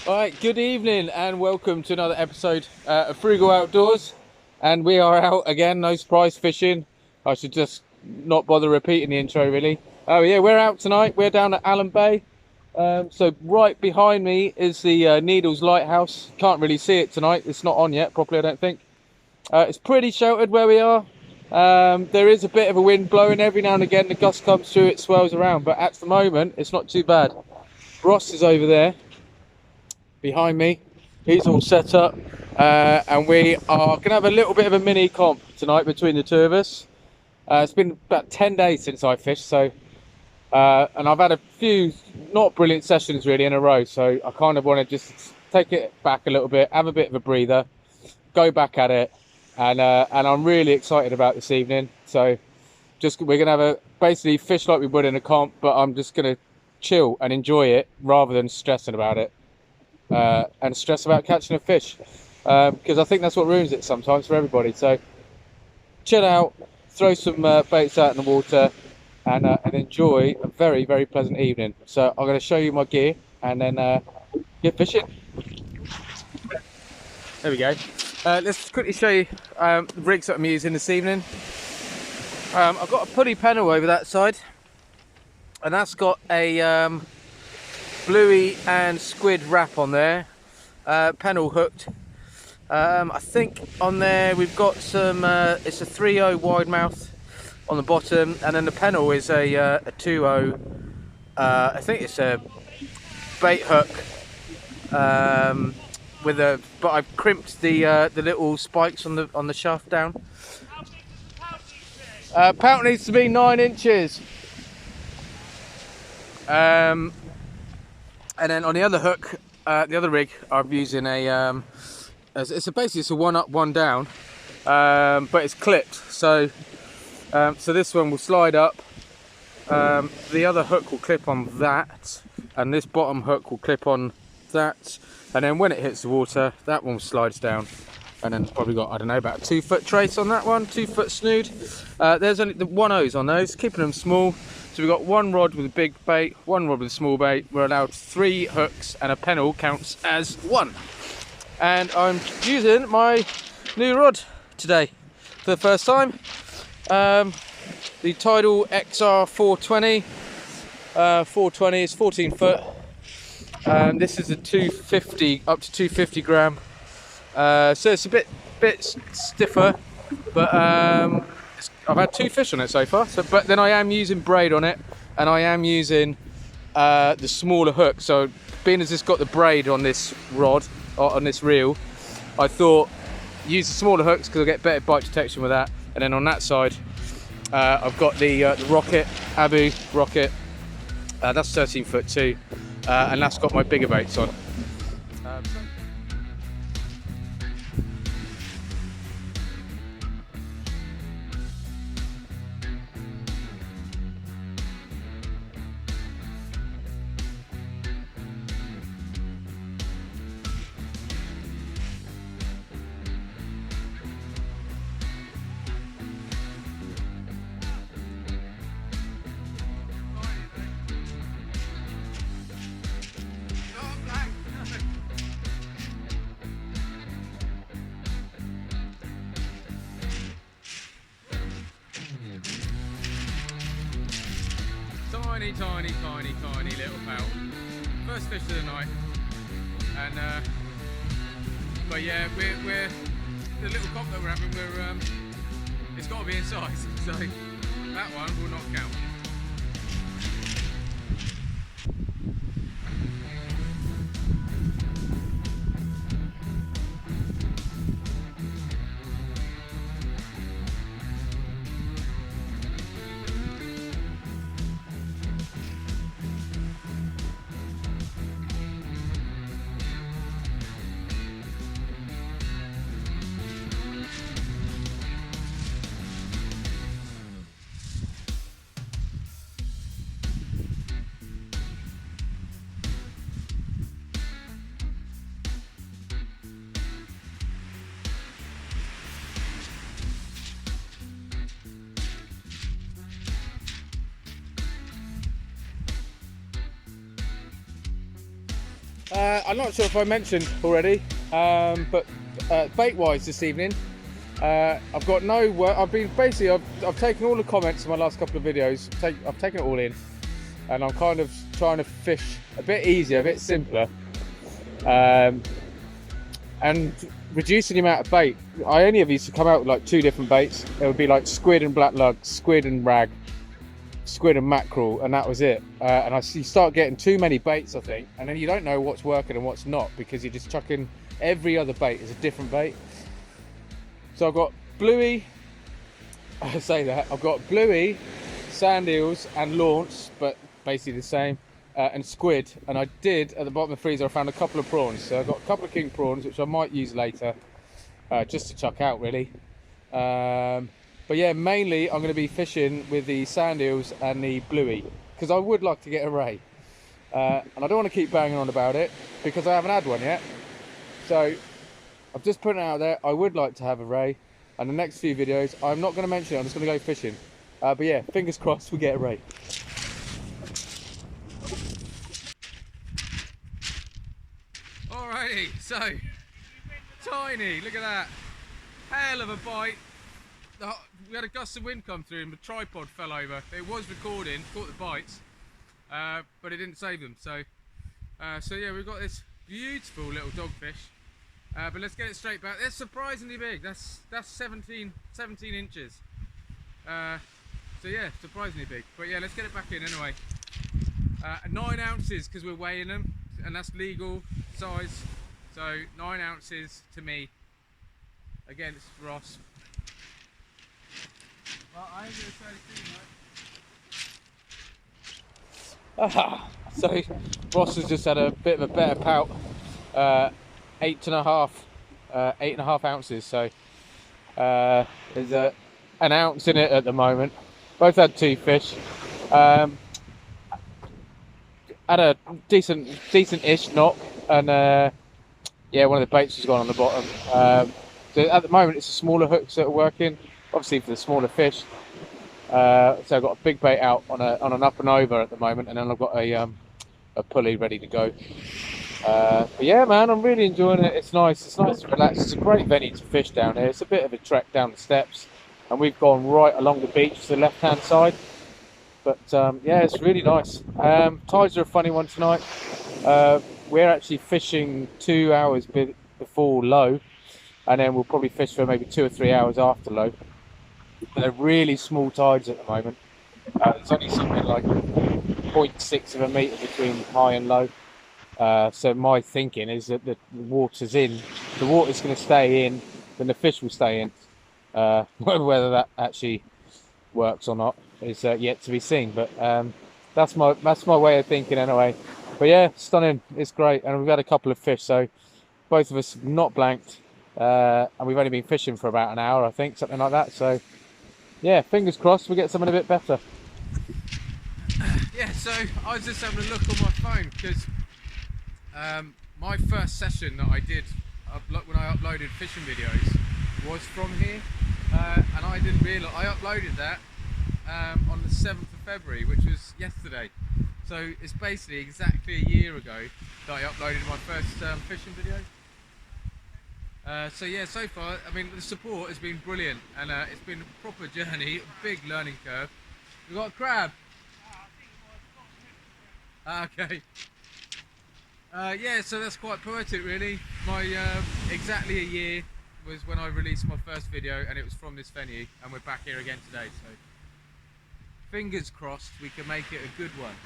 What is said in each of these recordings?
Alright, good evening and welcome to another episode of Frugal Outdoors. And we are out again, no surprise, fishing. I should just not bother repeating the intro really. Oh yeah, we're out tonight. We're down at Alum Bay. So right behind me is the Needles Lighthouse. Can't really see it tonight. It's not on yet properly, I don't think. It's pretty sheltered where we are. There is a bit of a wind blowing every now and again. The gust comes through, it swirls around. But at the moment, it's not too bad. Ross is over there behind me. He's all set up, and we are gonna have a little bit of a mini comp tonight between the two of us. It's been about 10 days since I fished, so and I've had a few not brilliant sessions really in a row, so I kind of want to just take it back a little bit, have a bit of a breather, go back at it, and I'm really excited about this evening. So we're gonna have a basically fish like we would in a comp, but I'm just gonna chill and enjoy it rather than stressing about it. And stress about catching a fish, because I think that's what ruins it sometimes for everybody. So chill out, throw some baits out in the water, and enjoy a very, very pleasant evening. So I'm going to show you my gear and then get fishing. There we go. Let's quickly show you the rigs that I'm using this evening. I've got a pulley pennel over that side, and that's got a bluey and squid wrap on there, pennel hooked. I think on there we've got some, it's a 3.0 wide mouth on the bottom, and then the pennel is a 2.0, I think it's a bait hook, but I've crimped the little spikes on the shaft down. Pout needs to be 9 inches. And then on the other hook, the other rig, I'm using it's a one up, one down, but it's clipped. So this one will slide up. The other hook will clip on that, and this bottom hook will clip on that. And then when it hits the water, that one slides down. And then probably got, I don't know, about a 2 foot trace on that one, 2 foot snood. There's only the 1.0s on those, keeping them small. So we've got one rod with a big bait, one rod with a small bait. We're allowed 3 hooks, and a pennel counts as 1. And I'm using my new rod today for the first time. The Tidal XR 420. 420 is 14 foot. This is a 250, up to 250 gram. So it's a bit stiffer, but I've had 2 fish on it so far. But then I am using braid on it, and I am using the smaller hook. So being as it's got the braid on this rod, or on this reel, I thought use the smaller hooks because I'll get better bite detection with that. And then on that side, I've got the Rocket, Abu Rocket. That's 13 foot too, and that's got my bigger baits on. Tiny little pout. First fish of the night, and but yeah, we're the little comp that we're having. It's got to be in size, so that one will not count. I'm not sure if I mentioned already, but bait-wise this evening, I've got no work. I've taken all the comments in my last couple of videos. I've taken it all in, and I'm kind of trying to fish a bit easier, a bit simpler, and reducing the amount of bait. I only ever used to come out with like 2 different baits. It would be like squid and black lug, squid and rag, squid and mackerel, and that was it. And you start getting too many baits, I think, and then you don't know what's working and what's not, because you're just chucking every other bait is a different bait. So I've got bluey, I say that, I've got bluey, sand eels and launch, but basically the same, and squid. And I did, at the bottom of the freezer, I found a couple of prawns. So I've got a couple of king prawns, which I might use later, just to chuck out really. But yeah, mainly I'm going to be fishing with the sand eels and the bluey, because I would like to get a ray. And I don't want to keep banging on about it, because I haven't had one yet. So I'm just putting it out there, I would like to have a ray. And the next few videos, I'm not going to mention it, I'm just going to go fishing. But yeah, fingers crossed we get a ray. Alrighty, so, tiny, look at that. Hell of a bite. We had a gust of wind come through and the tripod fell over. It was recording, caught the bites, but it didn't save them. So yeah, we've got this beautiful little dogfish. But let's get it straight back. They're surprisingly big. That's 17 inches. So yeah, surprisingly big. But yeah, let's get it back in anyway. 9 ounces because we're weighing them, and that's legal size. So 9 ounces to me. Again, it's Ross. Well, I ain't gonna say anything, mate. So Ross has just had a bit of a better pout. 8.5 ounces. So there's an ounce in it at the moment. Both had 2 fish. Had a decent-ish knock, and yeah, one of the baits has gone on the bottom. So at the moment it's the smaller hooks that are working, obviously for the smaller fish. So I've got a big bait out on an up and over at the moment, and then I've got a pulley ready to go. But yeah, man, I'm really enjoying it. It's nice to relax. It's a great venue to fish down here. It's a bit of a trek down the steps, and we've gone right along the beach to the left hand side. But yeah, it's really nice. Tides are a funny one tonight. We're actually fishing 2 hours before low, and then we'll probably fish for maybe 2 or 3 hours after low. But they're really small tides at the moment. It's only something like 0.6 of a metre between high and low. So my thinking is that the water's going to stay in, then the fish will stay in. Whether that actually works or not is yet to be seen. But that's my way of thinking anyway. But yeah, stunning. It's great, and we've had a couple of fish, so both of us not blanked, and we've only been fishing for about an hour, I think, something like that. So yeah, fingers crossed we get something a bit better. Yeah, so I was just having a look on my phone, because my first session that I did when I uploaded fishing videos was from here, and I didn't realise I uploaded that on the 7th of February, which was yesterday. So it's basically exactly a year ago that I uploaded my first fishing video. So yeah, so far, I mean, the support has been brilliant, and it's been a proper journey, a big learning curve. We've got a crab. Okay. Yeah, so that's quite poetic, really. My exactly a year was when I released my first video, and it was from this venue, and we're back here again today. So fingers crossed we can make it a good one.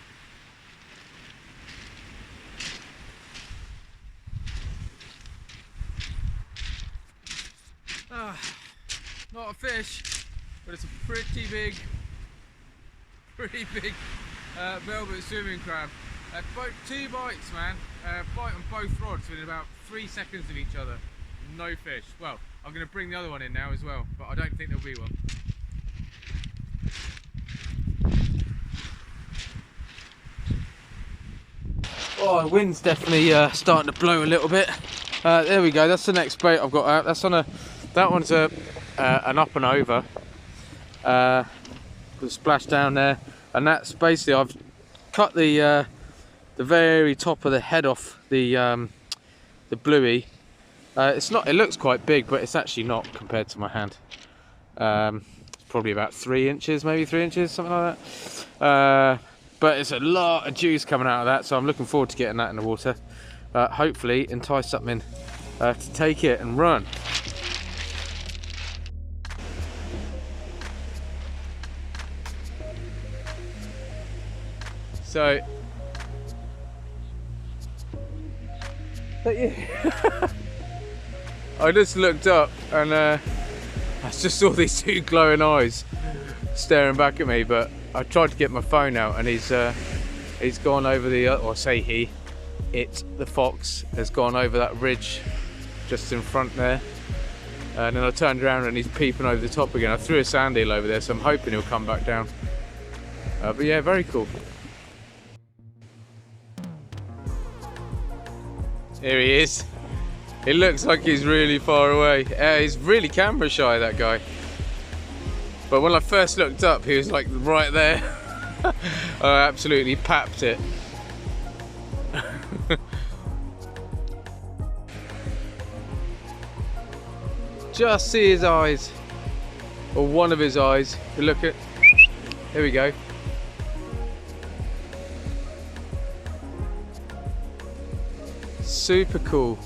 Not a fish, but it's a pretty big velvet swimming crab. 2 bites, man. Bite on both rods within about 3 seconds of each other. No fish. Well, I'm going to bring the other one in now as well, but I don't think there'll be one. Oh, the wind's definitely starting to blow a little bit. There we go. That's the next bait I've got out. That one's an up and over. With a splash down there, and that's basically I've cut the the very top of the head off the bluey. It's not. It looks quite big, but it's actually not compared to my hand. It's probably about 3 inches, maybe 3 inches, something like that. But it's a lot of juice coming out of that, so I'm looking forward to getting that in the water. Hopefully entice something to take it and run. So, I just looked up and I just saw these 2 glowing eyes staring back at me, but I tried to get my phone out and he's gone over the, the fox has gone over that ridge just in front there, and then I turned around and he's peeping over the top again. I threw a sand eel over there, so I'm hoping he'll come back down. But yeah, very cool. Here he is. It looks like he's really far away. He's really camera shy, that guy. But when I first looked up, he was like right there. I absolutely papped it. Just see his eyes, or one of his eyes. You look at. Here we go. Super cool.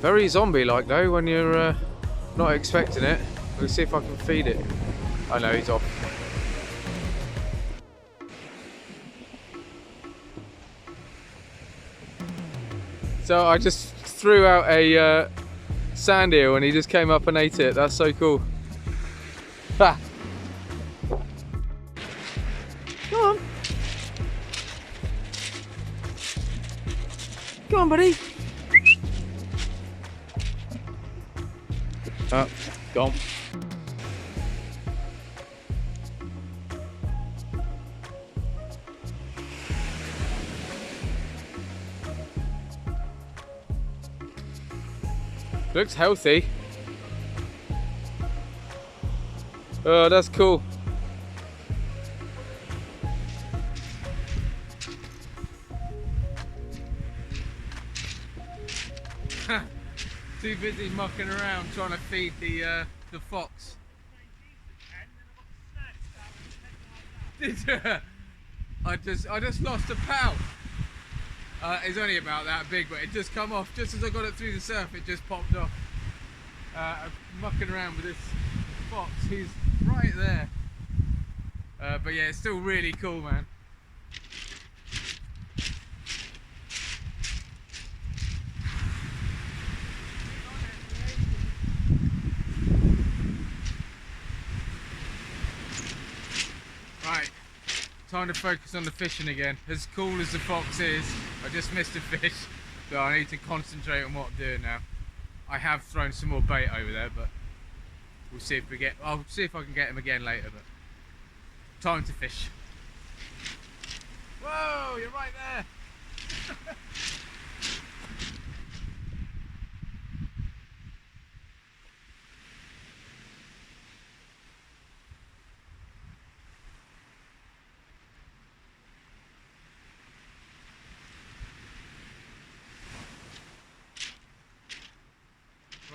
Very zombie-like though when you're not expecting it. We'll see if I can feed it. I know he's off. So I just threw out a sand eel and he just came up and ate it. That's so cool. Ha! Come on. Come on, buddy. Oh, gone. Looks healthy. Oh, that's cool. Too busy mucking around trying to feed the fox. I just lost a pout. It's only about that big, but it just come off just as I got it through the surf. It just popped off. I'm mucking around with this fox. He's right there. But yeah, it's still really cool, man. Right, time to focus on the fishing again. As cool as the fox is, I just missed a fish, so I need to concentrate on what I'm doing now. I have thrown some more bait over there, but we'll see if I'll see if I can get him again later, but time to fish. Whoa, you're right there.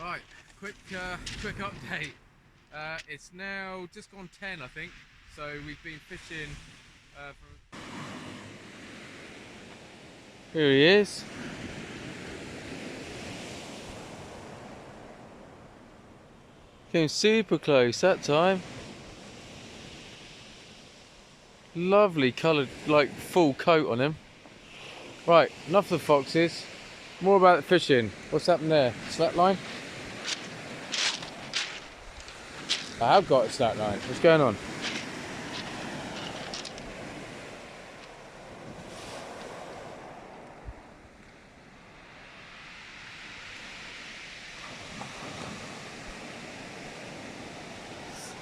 Right, quick update. It's now just gone 10, I think. So we've been fishing for... Here he is. Came super close that time. Lovely coloured, like full coat on him. Right, enough of the foxes. More about the fishing. What's happened there? Slack line? I have got a slack line. What's going on?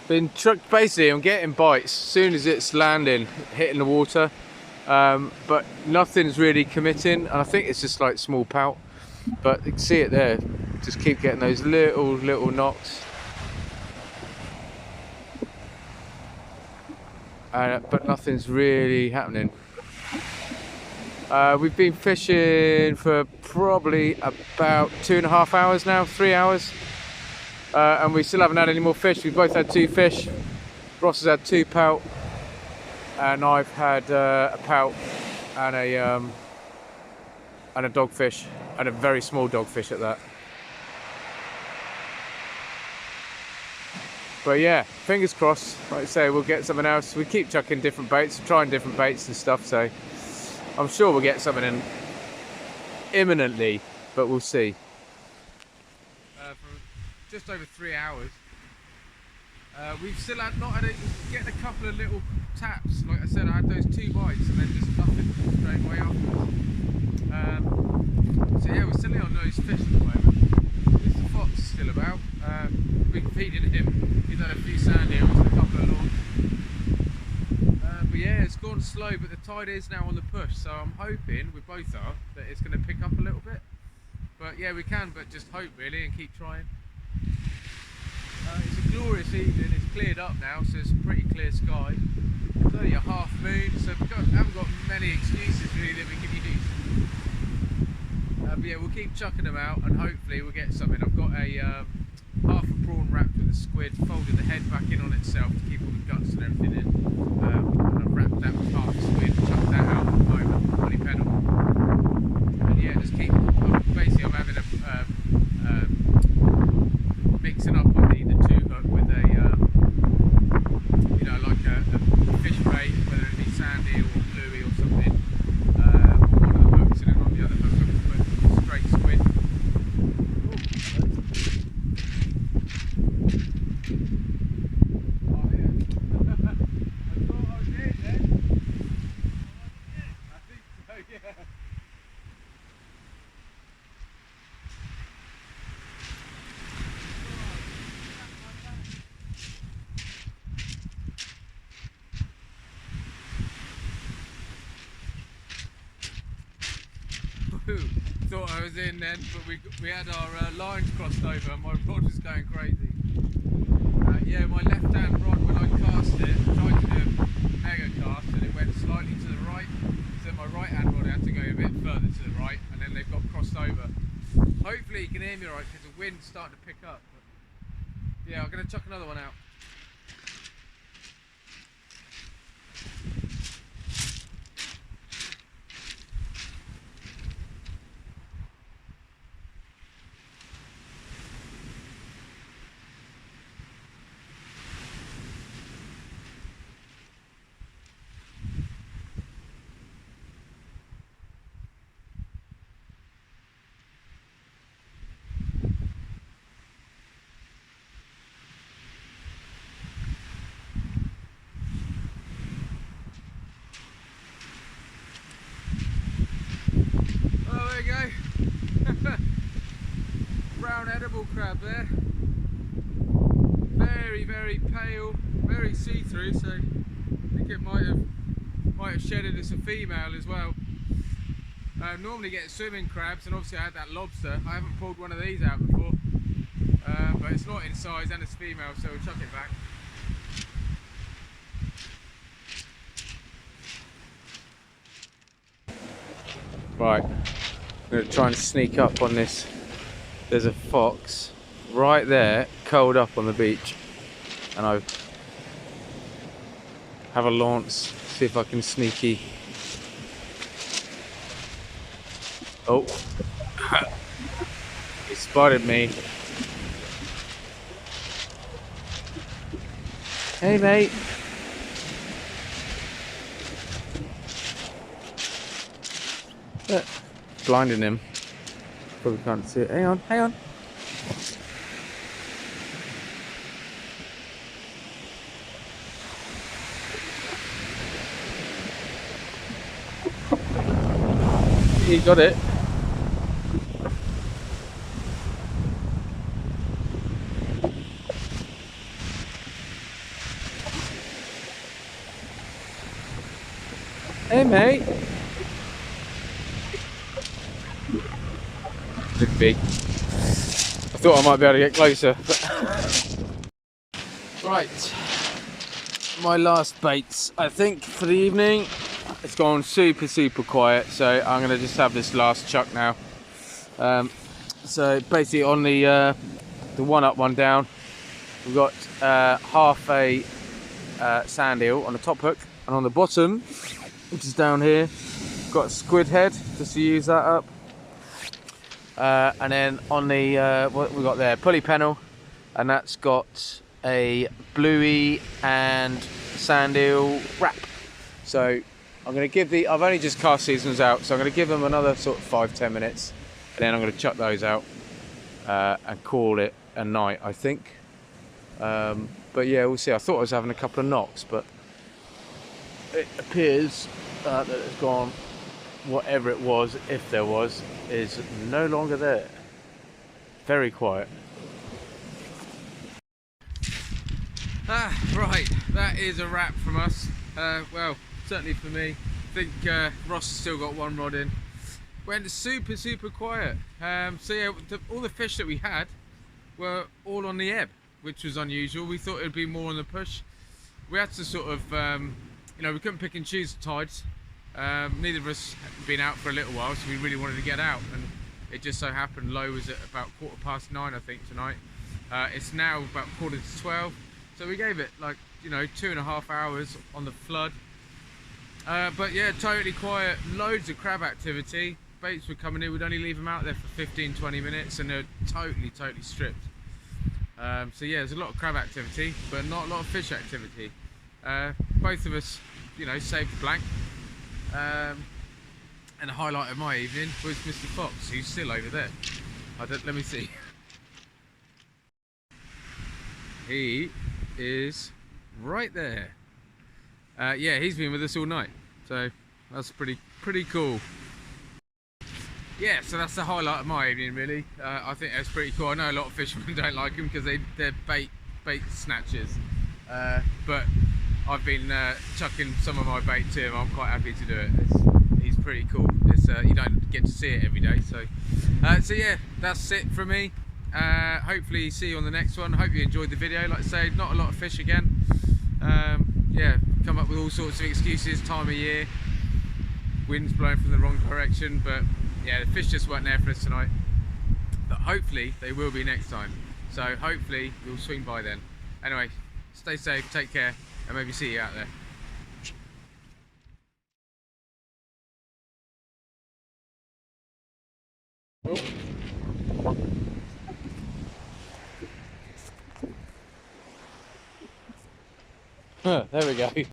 Been trucked. Basically, I'm getting bites as soon as it's landing, hitting the water, but nothing's really committing, and I think it's just like small pout. But you can see it there. Just keep getting those little knocks. But nothing's really happening. We've been fishing for probably about 2.5 hours now, 3 hours. And we still haven't had any more fish. We've both had 2 fish. Ross has had 2 pout, and I've had a pout and a dogfish, and a very small dogfish at that. But yeah, fingers crossed. Like I say, we'll get something else. We keep chucking different baits, trying different baits and stuff, so I'm sure we'll get something in imminently, but we'll see. For just over 3 hours, we've still not had getting a couple of little taps. Like I said, I had those 2 bites and then just nothing straight away afterwards. So yeah, we're still on those fish at the moment. The fox is still about. We've been feeding him. He's had a few sand eels and a couple of lawns. But yeah, it's gone slow, but the tide is now on the push, so I'm hoping, we both are, that it's going to pick up a little bit. But yeah, we can but just hope really and keep trying. It's a glorious evening. It's cleared up now, so it's a pretty clear sky. It's only a half moon, so we haven't got many excuses really that we can use. But yeah, we'll keep chucking them out and hopefully we'll get something. I've got a half a prawn wrapped with a squid, folded the head back in on itself to keep all the guts and everything in. And I've wrapped that with half a squid, chucked that out at the moment, funny pedal. And yeah, just keep, basically I'm having a mixing up on the 2 hook with a, you know, like a fish bait, whether it be sand eel or bluey or something, on one of the hooks, and then on the other hook I'm put straight squid. Oh yeah. I thought I did then. I think so, yeah. Thought I was in then, but we had our lines crossed over and my rod was going crazy. Yeah, my left hand rod, when I cast it, tried to do a mega cast and it went slightly to the right, so my right hand rod had to go a bit further to the right, and then they've got crossed over. Hopefully you can hear me right because the wind's starting to pick up. But yeah, I'm going to chuck another one out. Brown edible crab there. Very, very pale, very see-through, so I think it might have shedded as a female as well. Normally get swimming crabs, and obviously I had that lobster. I haven't pulled one of these out before, but it's not in size and it's female, so we'll chuck it back. Right, I'm going to try and sneak up on this. There's a fox right there, curled up on the beach, and I have a lance, see if I can sneaky. Oh, he spotted me. Hey mate. Blinding him. Probably can't see it. Hang on, hang on. He got it. Hey mate. Look big. I thought I might be able to get closer. Right, my last baits, I think, for the evening. it's gone super quiet, so I'm gonna just have this last chuck now. So basically on the one up, one down, we've got half a sand eel on the top hook, and on the bottom, which is down here, got a squid head just to use that up. And then on the what we got there, pulley pennel, and that's got a bluey and sand eel wrap. So I'm going to give I've only just cast seasons out, so I'm going to give them another sort of 5-10 minutes, and then I'm going to chuck those out and call it a night, I think. But yeah, we'll see. I thought I was having a couple of knocks, but it appears that it's gone. Whatever it was, if there was, is no longer there. Very quiet. Right, that is a wrap from us. Well, certainly for me. I think Ross has still got one rod in. Went super quiet. So yeah, all the fish that we had were all on the ebb, which was unusual. We thought it would be more on the push. We had to sort of, you know, we couldn't pick and choose the tides. Neither of us had been out for a little while, so we really wanted to get out, and it just so happened low was at about 9:15, I think, tonight. It's now about 11:45, so we gave it, like, you know, 2.5 hours on the flood. But yeah, totally quiet, loads of crab activity. Baits were coming in, we'd only leave them out there for 15-20 minutes, and they're totally stripped. So yeah, there's a lot of crab activity, but not a lot of fish activity. Both of us, you know, saved the blank. And the highlight of my evening was Mr. Fox, who's still over there. Let me see. He is right there. Yeah, he's been with us all night, so that's pretty cool. Yeah, so that's the highlight of my evening, really. I think that's pretty cool. I know a lot of fishermen don't like them because they're bait snatchers, but I've been chucking some of my bait to him. I'm quite happy to do it. He's pretty cool. You don't get to see it every day, so so yeah, that's it from me. Hopefully see you on the next one. Hope you enjoyed the video. Like I say, not a lot of fish again. Yeah, come up with all sorts of excuses. Time of year, wind's blowing from the wrong direction, but yeah, the fish just weren't there for us tonight. But hopefully they will be next time. So hopefully we'll swing by then. Anyway, stay safe, take care, and maybe see you out there. There we go.